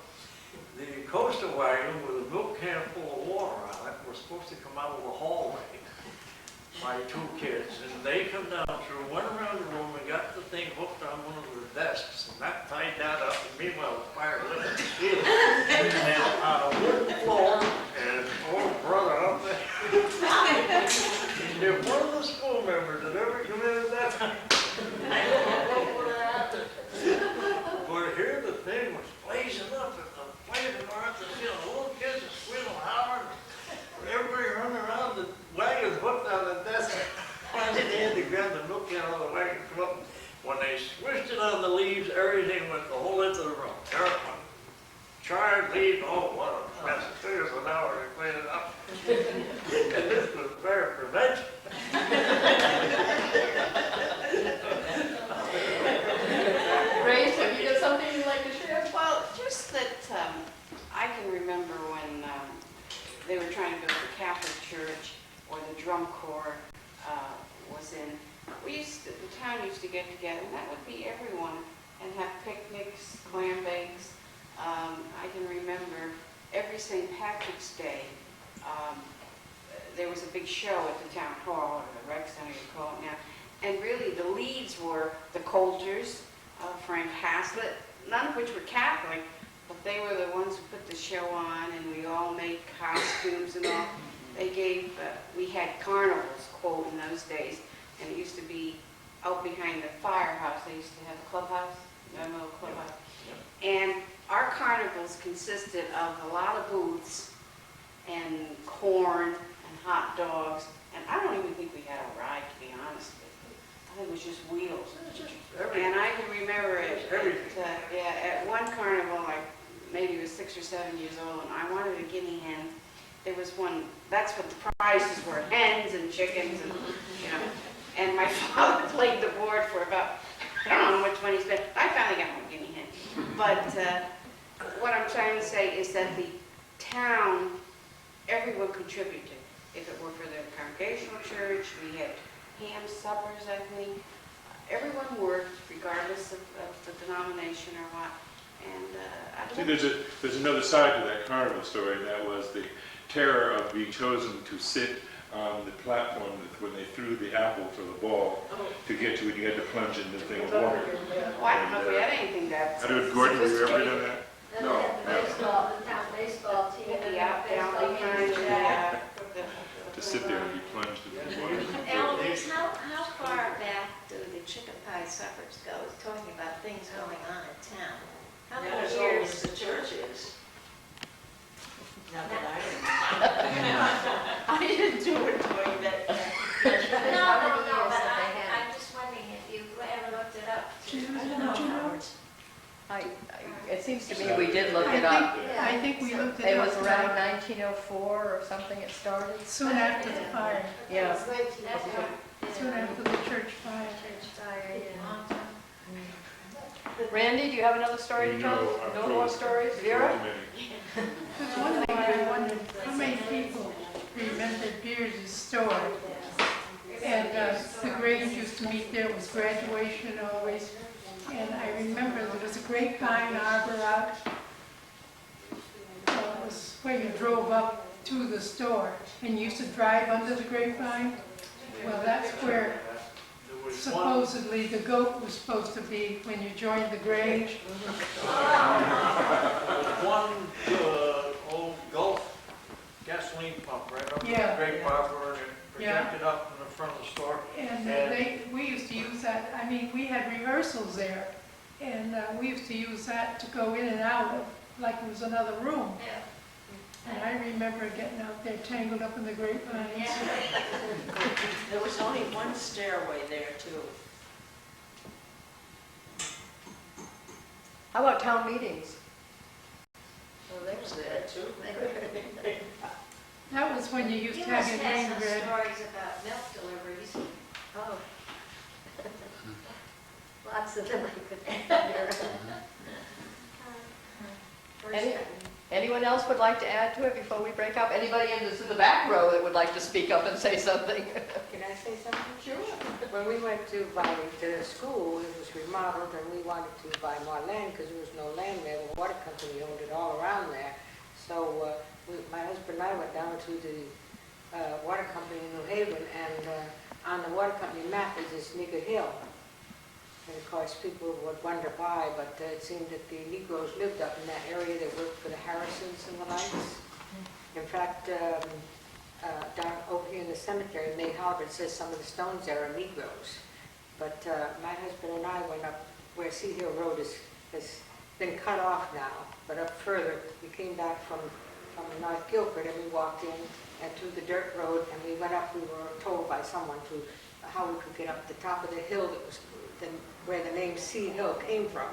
the coaster wagon with a milk can full of water on it was supposed to come out of the hallway. My two kids, and they come down through, went around the room and got the thing hooked on one of the desks, and that tied that up, and meanwhile the fire lit at the ceiling. And on a wooden floor, and old brother up there. If one of the school members had ever come in at that time, I don't know what would have happened. But here the thing was blazing up, and the flaming arms, and you know, the little kids are squealing, hollering, everybody running around, the wagon hooked on the desk. Finally, they had to grab the milk can out of the wagon, come up. When they swished it on the leaves, everything went the whole length of the room. Terrifying. Charred leaves, oh, what a mess. It took us an hour to clean it up. And this was fire prevention. Grace, have you got something you'd like to share? Well, just that I can remember when they were trying to build the Catholic church or the drum corps was in. The town used to get together, and that would be everyone, and have picnics, clam bakes. I can remember every St. Patrick's Day, there was a big show at the town hall, or the rec center you call it now, and really the leads were the Coulters, Frank Haslett, none of which were Catholic, but they were the ones who put the show on, and we all made costumes and all. They gave, we had carnivals, quote, in those days, and it used to be out behind the firehouse. They used to have a clubhouse, a little clubhouse. And our carnivals consisted of a lot of booths and corn and hot dogs, and I don't even think we had a ride, to be honest with you. I think it was just wheels. And I can remember it, at one carnival, like maybe I was 6 or 7 years old, and I wanted a guinea hen. There was one, that's what the prizes were, hens and chickens, and you know. And my father played the board for about I don't know which one he's been. I finally got one guinea hen. But what I'm trying to say is that the town, everyone contributed. If it were for the Congregational Church, we had ham suppers, I think. Everyone worked, regardless of the denomination or what. And I See, don't know. there's another side to that carnival story, and that was the terror of being chosen to sit on the platform when they threw the apple to the ball to get to it. You had to plunge in the thing of water. Oh, I don't know if we had anything that. I don't know, Gordon, have you ever done that? And No, they had the baseball, the town baseball team. With and the out down baseball behind, games. yeah. To sit there and be plunged in the water. Eloise, how far back do the chicken pie suppers go? Talking about things going on in town. How Not many as old years? as the church is. Not that I didn't do it during that. No, How many but years have they had? I'm just wondering if you ever looked it up. It seems to me we did look it up. I think we looked It it up. was around 1904 or something it started. Soon after the fire, Yeah. soon after the church fire. Randy, do you have another story to tell? I'm No more close. stories? Vera? Too many. There's one thing I wondered, how many people remembered Beers' store? And the Grange used to meet there, it was graduation always. And I remember there was a grapevine arbor out. It was where you drove up to the store and you used to drive under the grapevine. Well, that's where There was one, supposedly the goat was supposed to be when you joined the Grange. one old Gulf gasoline pump right up Yeah. the Great Barber and Yeah. projected up in the front of the store. And we used to use that, I mean, we had rehearsals there, and we used to use that to go in and out of, like it was another room. And I remember getting out there tangled up in the grapevines. There was only one stairway there too. How about town meetings? Well, they was there too. That was when you used You to have must your have name some read. stories about milk deliveries. Oh. Lots of them I could hear. Any- Anyone else would like to add to it before we break up? Anybody in the back row that would like to speak up and say something? Can I say something? Sure. When we went to buy the school, it was remodeled, and we wanted to buy more land because there was no land there. The water company owned it all around there. So my husband and I went down to the water company in New Haven, and on the water company map is this Nigger Hill. And of course, people would wonder why, but it seemed that the Negroes lived up in that area. They worked for the Harrisons and the likes. In fact, down over here in the cemetery, May Halbert says some of the stones there are Negroes. But my husband and I went up where Sea Hill Road has been cut off now, but up further, we came back from North Guilford, and we walked in and through the dirt road, and we went up. We were told by someone how we could get up the top of the hill that was where the name Sea Hill came from.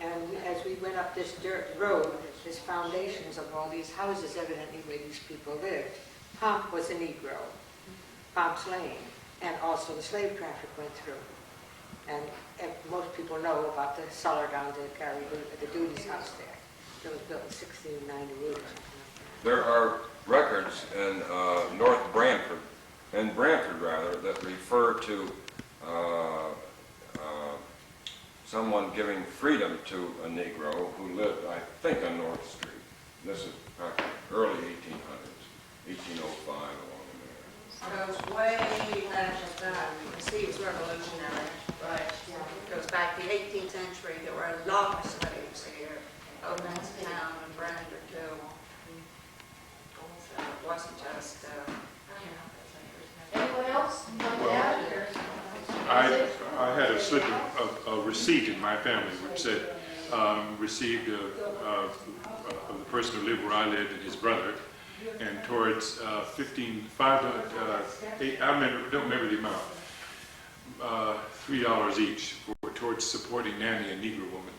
And as we went up this dirt road, there's foundations of all these houses, evidently where these people lived. Pomp was a Negro, Pomp's Lane, and also the slave traffic went through. And most people know about the cellar down to carry the Dooley's house there. It was built in 1698 or something like that. There are records in North Branford, that refer to someone giving freedom to a Negro who lived, I think, on North Street. This is early 1800s, 1805 along there. Goes way back as that. See, it's revolutionary. Right. Goes back to the 18th century. There were a lot of slaves here. Over in town and Branford too. So it wasn't just, Anyone else want to add? I had a slip of a receipt in my family which said, received of the person who lived where I lived and his brother, and towards I don't remember the amount, $3 each towards supporting Nanny, a Negro woman,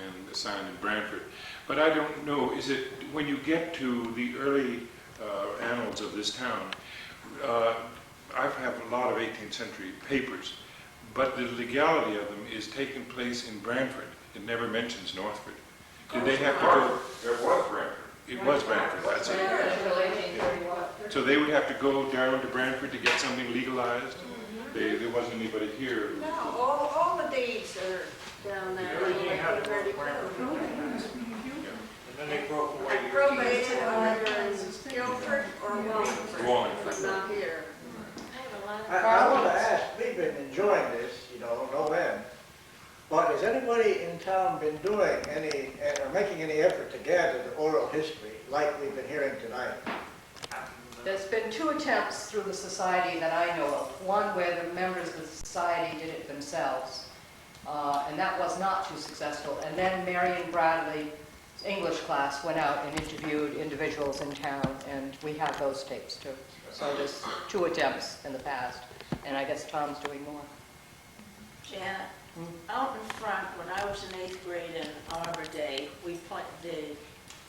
and assigned in Branford. But I don't know, is it, when you get to the early annals of this town, I have a lot of 18th century papers, but the legality of them is taking place in Branford. It never mentions Northford. Did they have to go? It was Branford. It was Branford, that's it. So they would have to go down to Branford to get something legalized? There wasn't anybody here. No, all the deeds are down there. Everything had to go to Oh, Branford. that's pretty good. And then they broke away. And probated either in Guilford or Wallingford, Wallingford. but not here. I have a lot of I want to ask, we've been enjoying this, no end. But has anybody in town been doing any, or making any effort to gather the oral history like we've been hearing tonight? There's been 2 attempts through the society that I know of. One where the members of the society did it themselves, and that was not too successful. And then Marion Bradley's English class went out and interviewed individuals in town, and we have those tapes too. So there's 2 attempts in the past, and I guess Tom's doing more. Janet, out in front, when I was in 8th grade in Arbor Day, they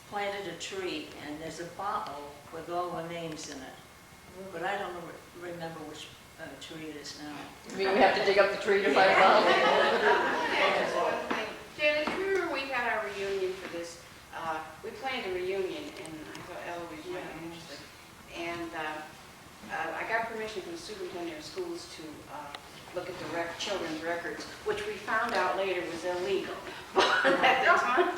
planted a tree, and there's a bottle with all the names in it. But I don't remember which tree it is now. You mean we have to dig up the tree to find out? Janet, do you remember we had our reunion for this? We planned a reunion, and I thought Eloise might be interested. And I got permission from the superintendent of schools to look at the children's records, which we found out later was illegal. But at the time,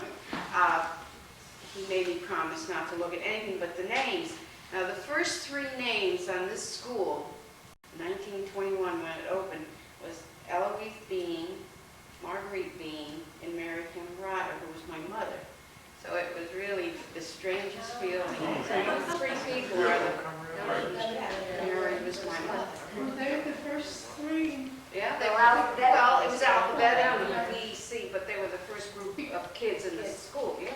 he made me promise not to look at anything but the names. Now, the first 3 names on this school, 1921 when it opened, was Eloise Bean, Marguerite Bean, and Mary Kim Rotter, who was my mother. So it was really the strangest feeling. Those 3 people are Mary was my mother. Were they the first 3? Yeah, they were alphabetical. Well, it was alphabetical, B, C, but they were the first group of kids in the school, yeah.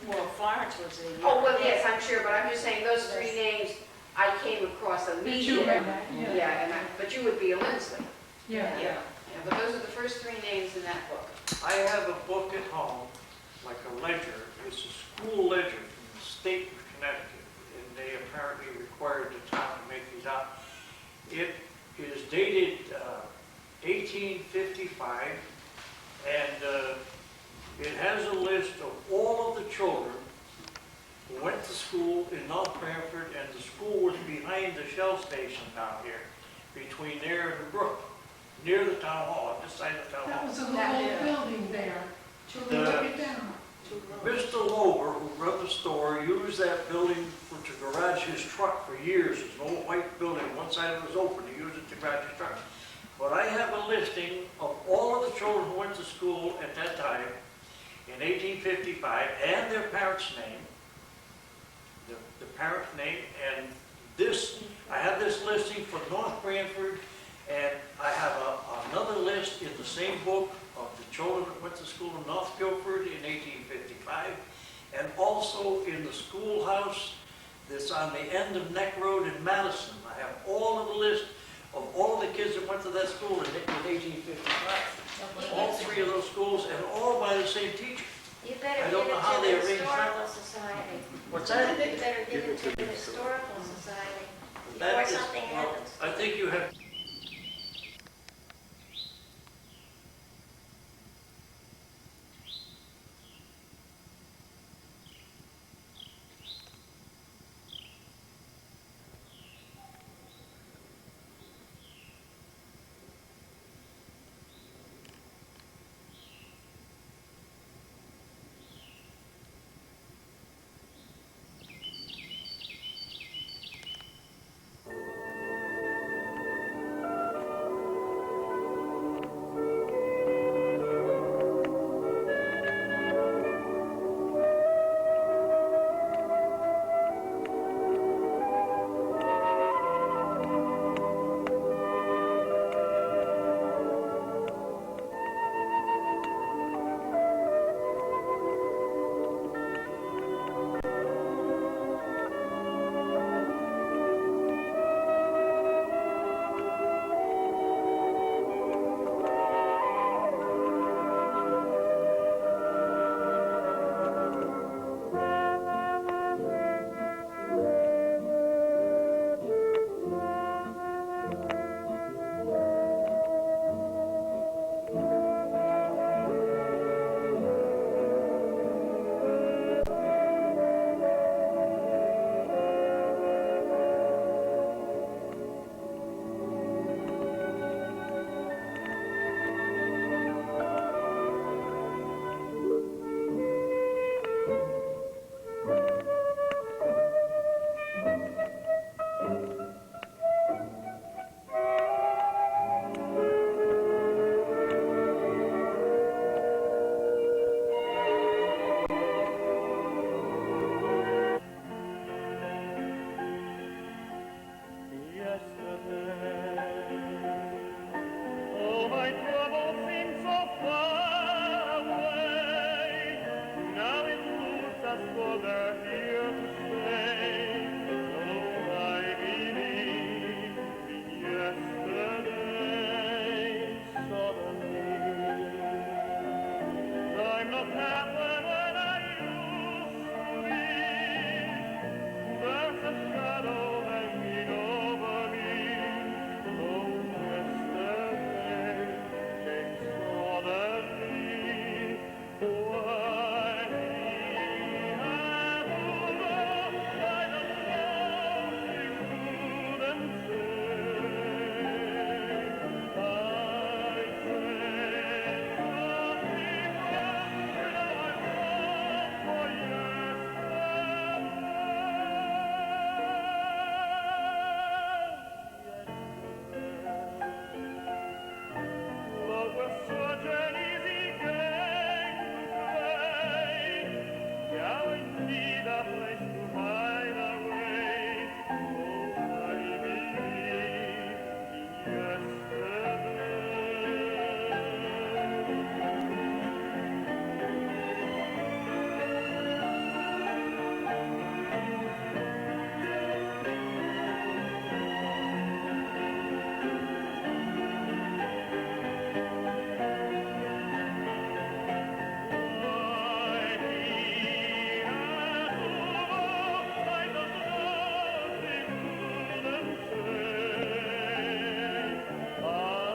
Well, Florence was a... Oh, well, yes, I'm sure, but I'm just saying, those 3 names I came across immediately. Yeah, but you would be a Lindsley. Yeah. Yeah, but those are the first 3 names in that book. I have a book at home, like a ledger. It's a school ledger from the state of Connecticut, and they apparently required the town to make these out. It is dated 1855, and it has a list of all of the children who went to school in North Branford, and the school was behind the Shell station down here, between there and the brook, near the town hall, on this side of the town That hall. was a little building there. We took it down. Mr. Lober, who run the store, used that building to garage his truck for years. It's an old white building, one side of it was open, he used it to garage his truck. But I have a listing of all of the children who went to school at that time, in 1855, and their parents' name, the parents' name, and this, I have this listing for North Branford, and I have another list in the same book of the children that went to school in North Guilford in 1855, and also in the schoolhouse that's on the end of Neck Road in Madison. I have all of the list of all the kids that went to that school in 1855. All 3 of those schools, and all by the same teacher. You better I give don't it know how to they the arranged that. Historical Society. What's that? You better give it to the Historical Society before That is, something well, happens. I think you have